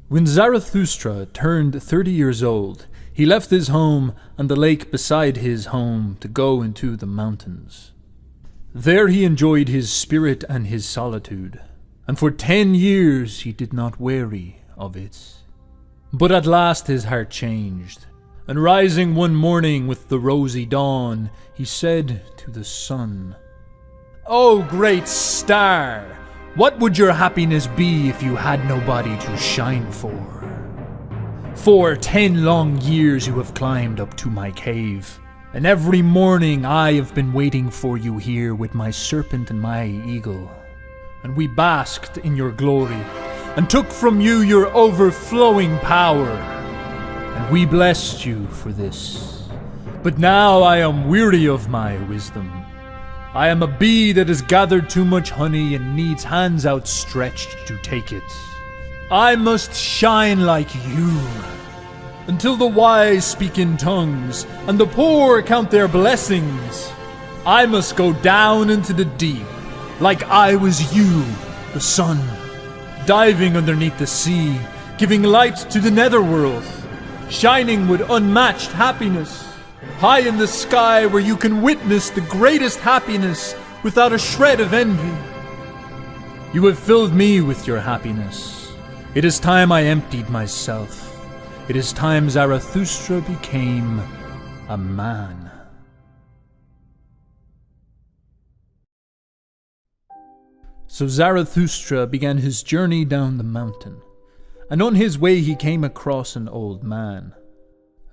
When Zarathustra turned 30 years old, he left his home and the lake beside his home to go into the mountains. There he enjoyed his spirit and his solitude, and for 10 years he did not weary of it. But at last his heart changed, and rising one morning with the rosy dawn, he said to the sun, "O great star, what would your happiness be if you had nobody to shine for? For 10 long years you have climbed up to my cave, and every morning I have been waiting for you here with my serpent and my eagle. And we basked in your glory, and took from you your overflowing power. And we blessed you for this. But now I am weary of my wisdom. I am a bee that has gathered too much honey and needs hands outstretched to take it. I must shine like you, until the wise speak in tongues, and the poor count their blessings. I must go down into the deep, like I was you, the sun, diving underneath the sea, giving light to the netherworld, shining with unmatched happiness, high in the sky where you can witness the greatest happiness without a shred of envy. You have filled me with your happiness. It is time I emptied myself. It is time Zarathustra became a man." So Zarathustra began his journey down the mountain, and on his way he came across an old man.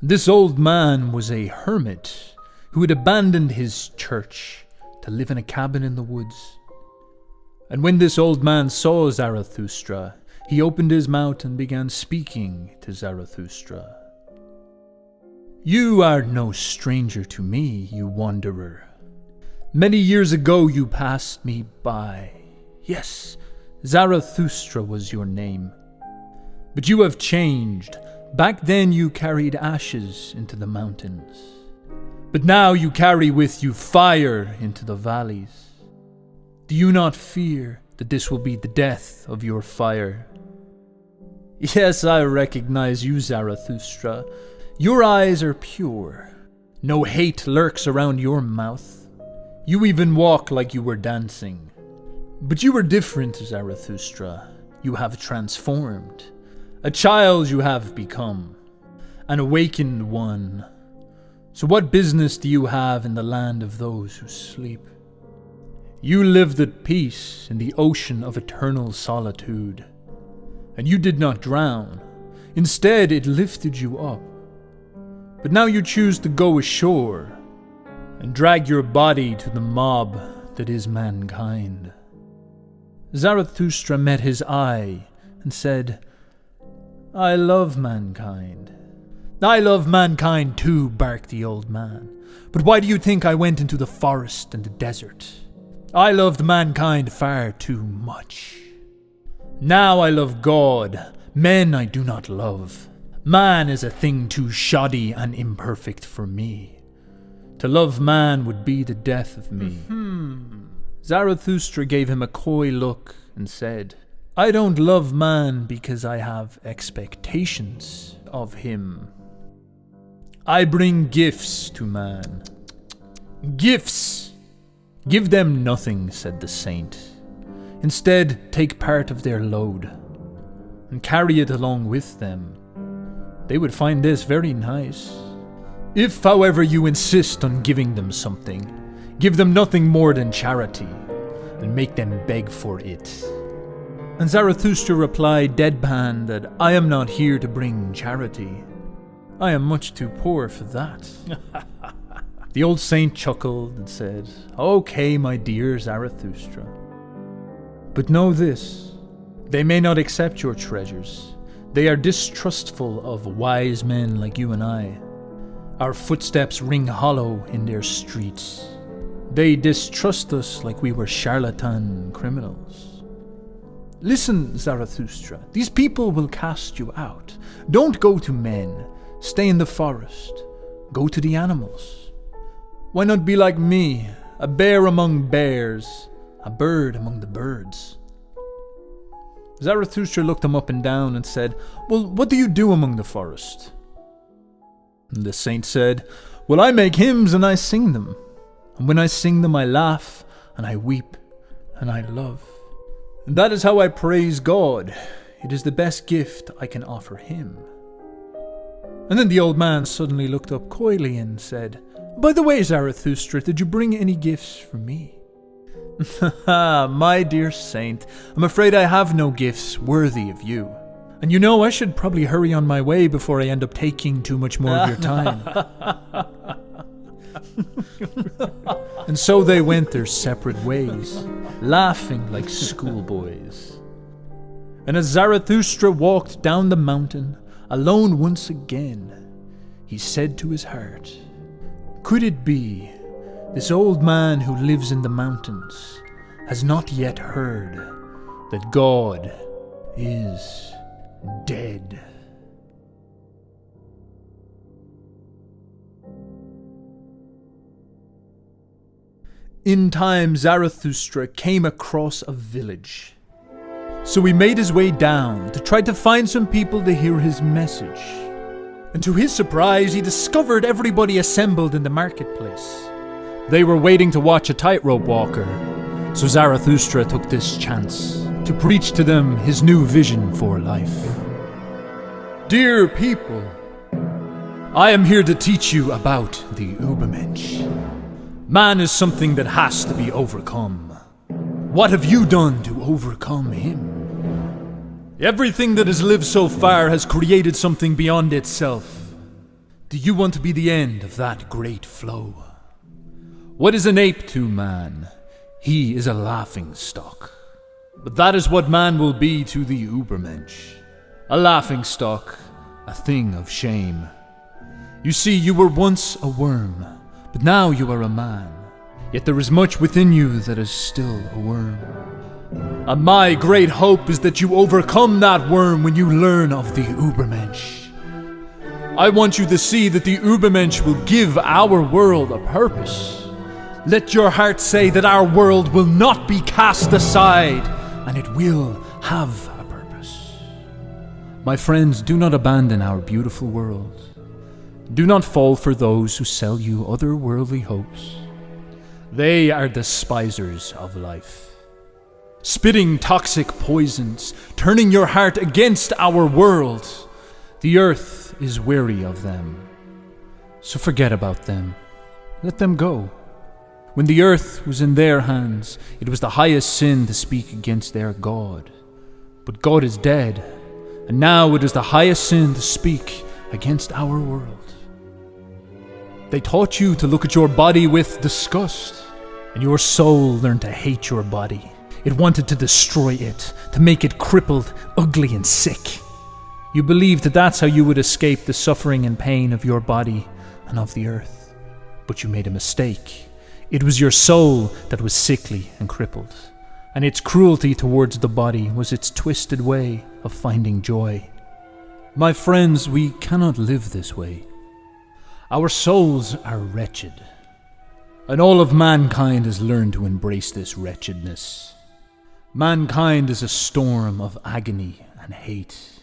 This old man was a hermit who had abandoned his church to live in a cabin in the woods. And when this old man saw Zarathustra, he opened his mouth and began speaking to Zarathustra. "You are no stranger to me, you wanderer. Many years ago you passed me by. Yes, Zarathustra was your name. But you have changed. Back then you carried ashes into the mountains. But now you carry with you fire into the valleys. Do you not fear that this will be the death of your fire? Yes, I recognize you, Zarathustra. Your eyes are pure. No hate lurks around your mouth. You even walk like you were dancing. But you are different, Zarathustra. You have transformed. A child you have become. An awakened one. So what business do you have in the land of those who sleep? You lived at peace in the ocean of eternal solitude. And you did not drown. Instead, it lifted you up. But now you choose to go ashore and drag your body to the mob that is mankind." Zarathustra met his eye and said, "I love mankind." "I love mankind too," barked the old man. "But why do you think I went into the forest and the desert? I loved mankind far too much. Now I love God. Men I do not love. Man is a thing too shoddy and imperfect for me. To love man would be the death of me." Zarathustra gave him a coy look and said, "I don't love man because I have expectations of him. I bring gifts to man." "Gifts! Give them nothing," said the saint. "Instead, take part of their load and carry it along with them. They would find this very nice. If, however, you insist on giving them something, give them nothing more than charity, and make them beg for it." And Zarathustra replied deadpan that I am not here to bring charity. I am much too poor for that. The old saint chuckled and said, "Okay, my dear Zarathustra. But know this, they may not accept your treasures. They are distrustful of wise men like you and I. Our footsteps ring hollow in their streets. They distrust us like we were charlatan criminals. Listen, Zarathustra, these people will cast you out. Don't go to men. Stay in the forest. Go to the animals. Why not be like me, a bear among bears, a bird among the birds?" Zarathustra looked him up and down and said, "Well, what do you do among the forest?" And the saint said, "Well, I make hymns and I sing them. And when I sing them, I laugh and I weep and I love. And that is how I praise God. It is the best gift I can offer him." And then the old man suddenly looked up coyly and said, "By the way, Zarathustra, did you bring any gifts for me?" "My dear saint, I'm afraid I have no gifts worthy of you. And you know, I should probably hurry on my way before I end up taking too much more of your time." And so they went their separate ways, laughing like schoolboys. And as Zarathustra walked down the mountain, alone once again, he said to his heart, "Could it be this old man who lives in the mountains has not yet heard that God is dead?" In time, Zarathustra came across a village. So he made his way down to try to find some people to hear his message. And to his surprise, he discovered everybody assembled in the marketplace. They were waiting to watch a tightrope walker, so Zarathustra took this chance to preach to them his new vision for life. "Dear people, I am here to teach you about the ubermensch. Man is something that has to be overcome. What have you done to overcome him? Everything that has lived so far has created something beyond itself. Do you want to be the end of that great flow? What is an ape to man? He is a laughing stock. But that is what man will be to the ubermensch. A laughing stock, a thing of shame. You see, you were once a worm, but now you are a man. Yet there is much within you that is still a worm. And my great hope is that you overcome that worm when you learn of the ubermensch. I want you to see that the ubermensch will give our world a purpose. Let your heart say that our world will not be cast aside, and it will have a purpose. My friends, do not abandon our beautiful world. Do not fall for those who sell you otherworldly hopes. They are despisers of life, spitting toxic poisons, turning your heart against our world. The earth is weary of them. So forget about them. Let them go. When the earth was in their hands, it was the highest sin to speak against their God. But God is dead, and now it is the highest sin to speak against our world. They taught you to look at your body with disgust, and your soul learned to hate your body. It wanted to destroy it, to make it crippled, ugly, and sick. You believed that that's how you would escape the suffering and pain of your body and of the earth. But you made a mistake. It was your soul that was sickly and crippled, and its cruelty towards the body was its twisted way of finding joy. My friends, we cannot live this way. Our souls are wretched, and all of mankind has learned to embrace this wretchedness. Mankind is a storm of agony and hate,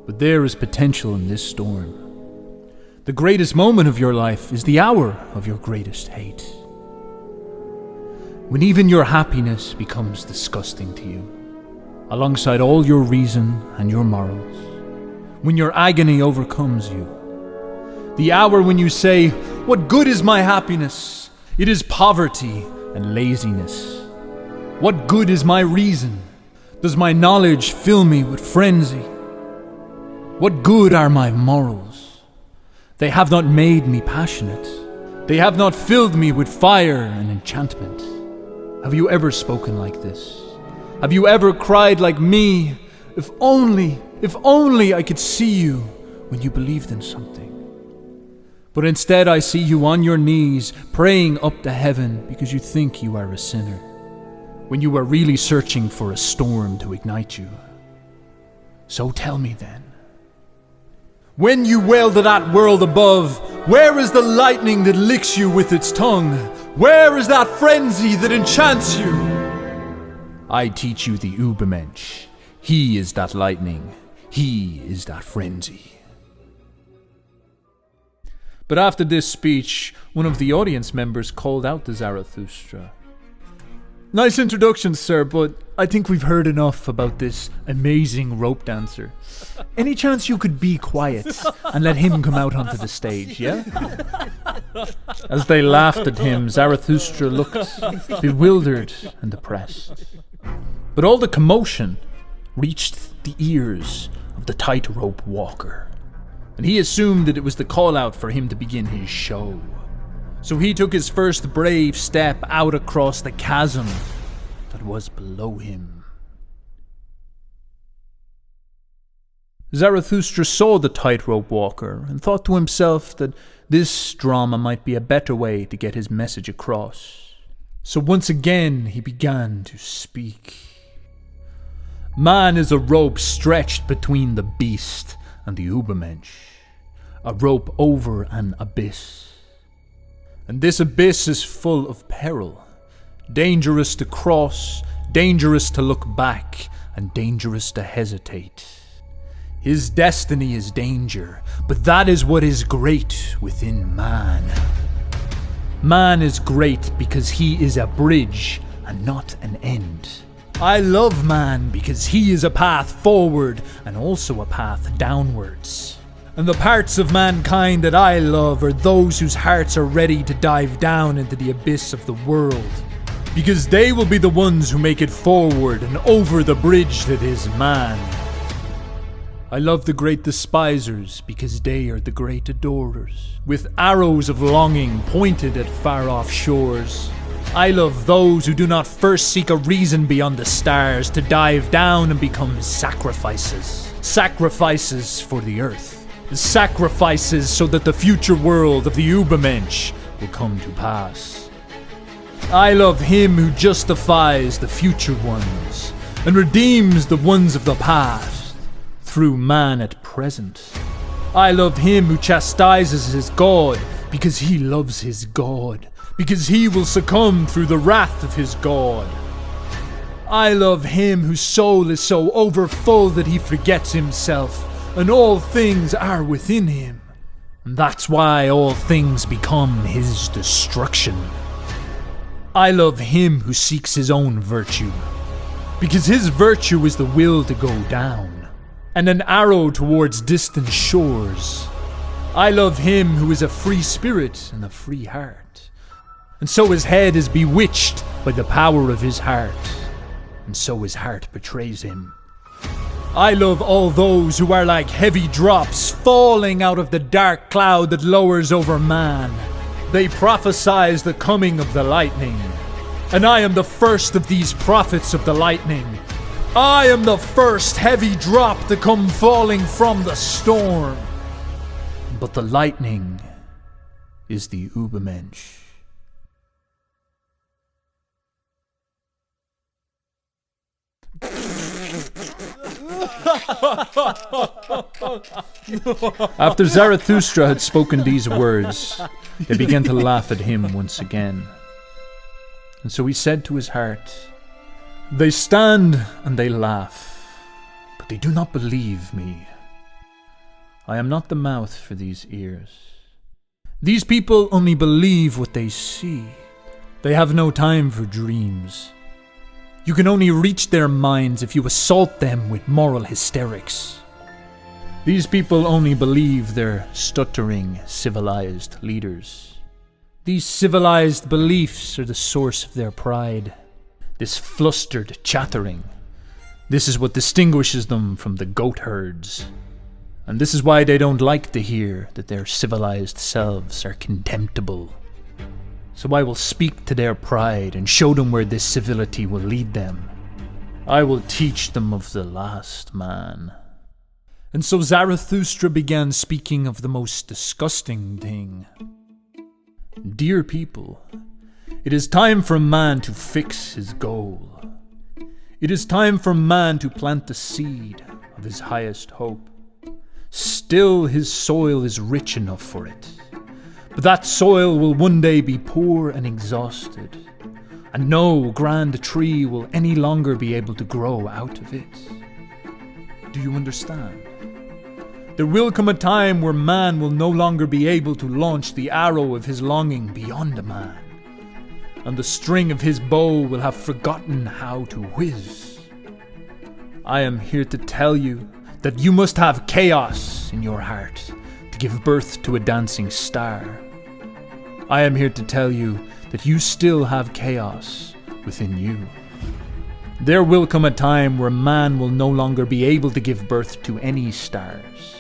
but there is potential in this storm. The greatest moment of your life is the hour of your greatest hate, when even your happiness becomes disgusting to you, alongside all your reason and your morals, when your agony overcomes you. The hour when you say, "What good is my happiness? It is poverty and laziness. What good is my reason? Does my knowledge fill me with frenzy? What good are my morals? They have not made me passionate. They have not filled me with fire and enchantment." Have you ever spoken like this? Have you ever cried like me? If only I could see you when you believed in something. But instead I see you on your knees, praying up to heaven because you think you are a sinner, when you are really searching for a storm to ignite you. So tell me then, when you wail to that world above, where is the lightning that licks you with its tongue? Where is that frenzy that enchants you? I teach you the ubermensch. He is that lightning. He is that frenzy. But after this speech, one of the audience members called out to Zarathustra. Nice introduction, sir, but I think we've heard enough about this amazing rope dancer. Any chance you could be quiet and let him come out onto the stage, yeah? As they laughed at him, Zarathustra looked bewildered and depressed. But all the commotion reached the ears of the tightrope walker, and he assumed that it was the call-out for him to begin his show. So he took his first brave step out across the chasm that was below him. Zarathustra saw the tightrope walker and thought to himself that this drama might be a better way to get his message across. So once again he began to speak. Man is a rope stretched between the beast and the ubermensch, a rope over an abyss. And this abyss is full of peril, dangerous to cross, dangerous to look back, and dangerous to hesitate. His destiny is danger, but that is what is great within man. Man is great because he is a bridge and not an end. I love man because he is a path forward and also a path downwards. And the parts of mankind that I love are those whose hearts are ready to dive down into the abyss of the world. Because they will be the ones who make it forward and over the bridge that is man. I love the great despisers because they are the great adorers, with arrows of longing pointed at far-off shores. I love those who do not first seek a reason beyond the stars to dive down and become sacrifices. Sacrifices for the earth. Sacrifices so that the future world of the ubermensch will come to pass. I love him who justifies the future ones and redeems the ones of the past through man at present. I love him who chastises his God because he loves his God, because he will succumb through the wrath of his God. I love him whose soul is so overfull that he forgets himself, and all things are within him. And that's why all things become his destruction. I love him who seeks his own virtue, because his virtue is the will to go down, and an arrow towards distant shores. I love him who is a free spirit and a free heart, and so his head is bewitched by the power of his heart, and so his heart betrays him. I love all those who are like heavy drops falling out of the dark cloud that lowers over man. They prophesize the coming of the lightning, and I am the first of these prophets of the lightning. I am the first heavy drop to come falling from the storm. But the lightning is the ubermensch. After Zarathustra had spoken these words, they began to laugh at him once again. And so he said to his heart, "They stand and they laugh, but they do not believe me. I am not the mouth for these ears. These people only believe what they see. They have no time for dreams. You can only reach their minds if you assault them with moral hysterics. These people only believe their stuttering, civilized leaders. These civilized beliefs are the source of their pride. This flustered chattering. This is what distinguishes them from the goat herds. And this is why they don't like to hear that their civilized selves are contemptible. So I will speak to their pride and show them where this civility will lead them. I will teach them of the last man." And so Zarathustra began speaking of the most disgusting thing. "Dear people, it is time for man to fix his goal. It is time for man to plant the seed of his highest hope. Still his soil is rich enough for it. But that soil will one day be poor and exhausted, and no grand tree will any longer be able to grow out of it. Do you understand? There will come a time where man will no longer be able to launch the arrow of his longing beyond a man, and the string of his bow will have forgotten how to whiz. I am here to tell you that you must have chaos in your heart to give birth to a dancing star. I am here to tell you that you still have chaos within you. There will come a time where man will no longer be able to give birth to any stars,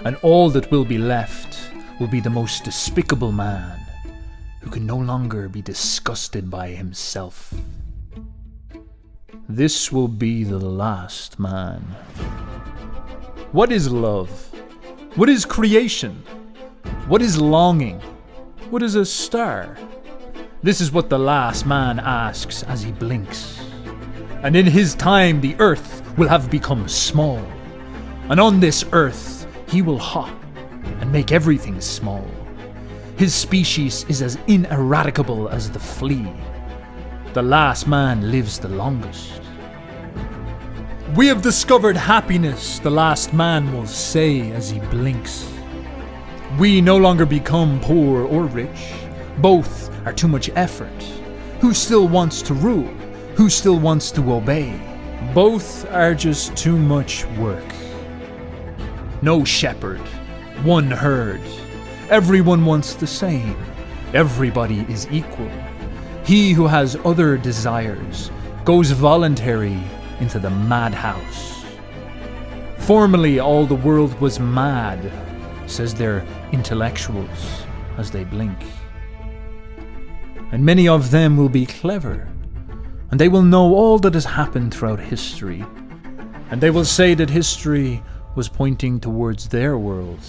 and all that will be left will be the most despicable man who can no longer be disgusted by himself. This will be the last man. What is love? What is creation? What is longing? What is a star? This is what the last man asks as he blinks. And in his time the earth will have become small, and on this earth he will hop and make everything small. His species is as ineradicable as the flea. The last man lives the longest. We have discovered happiness, the last man will say as he blinks. We no longer become poor or rich. Both are too much effort. Who still wants to rule? Who still wants to obey? Both are just too much work. No shepherd, one herd. Everyone wants the same. Everybody is equal. He who has other desires goes voluntary into the madhouse. Formerly all the world was mad, says their intellectuals as they blink. And many of them will be clever, and they will know all that has happened throughout history, and they will say that history was pointing towards their world.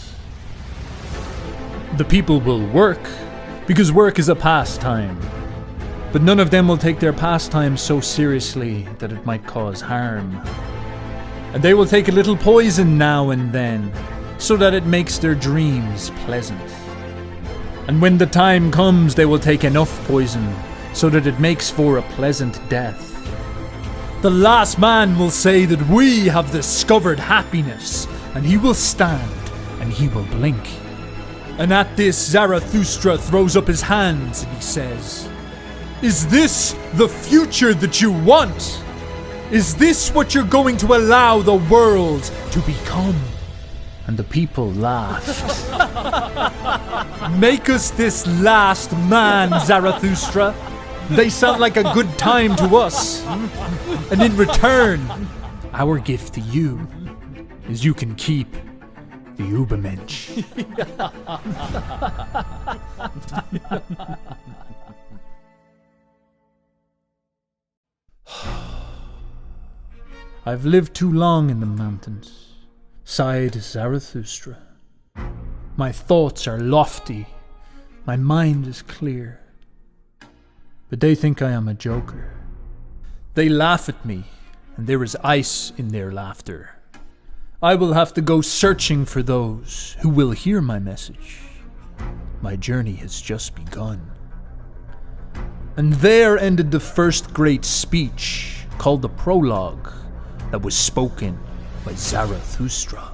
The people will work, because work is a pastime, but none of them will take their pastime so seriously that it might cause harm. And they will take a little poison now and then, so that it makes their dreams pleasant. And when the time comes, they will take enough poison, so that it makes for a pleasant death. The last man will say that we have discovered happiness, and he will stand and he will blink. And at this Zarathustra throws up his hands and he says, "Is this the future that you want? Is this what you're going to allow the world to become?" And the people laughed. "Make us this last man, Zarathustra. They sound like a good time to us. And in return, our gift to you is you can keep the ubermensch." I've lived too long in the mountains, sighed Zarathustra. My thoughts are lofty, my mind is clear. But they think I am a joker. They laugh at me, and there is ice in their laughter. I will have to go searching for those who will hear my message. My journey has just begun. And there ended the first great speech, called the prologue, that was spoken by Zarathustra.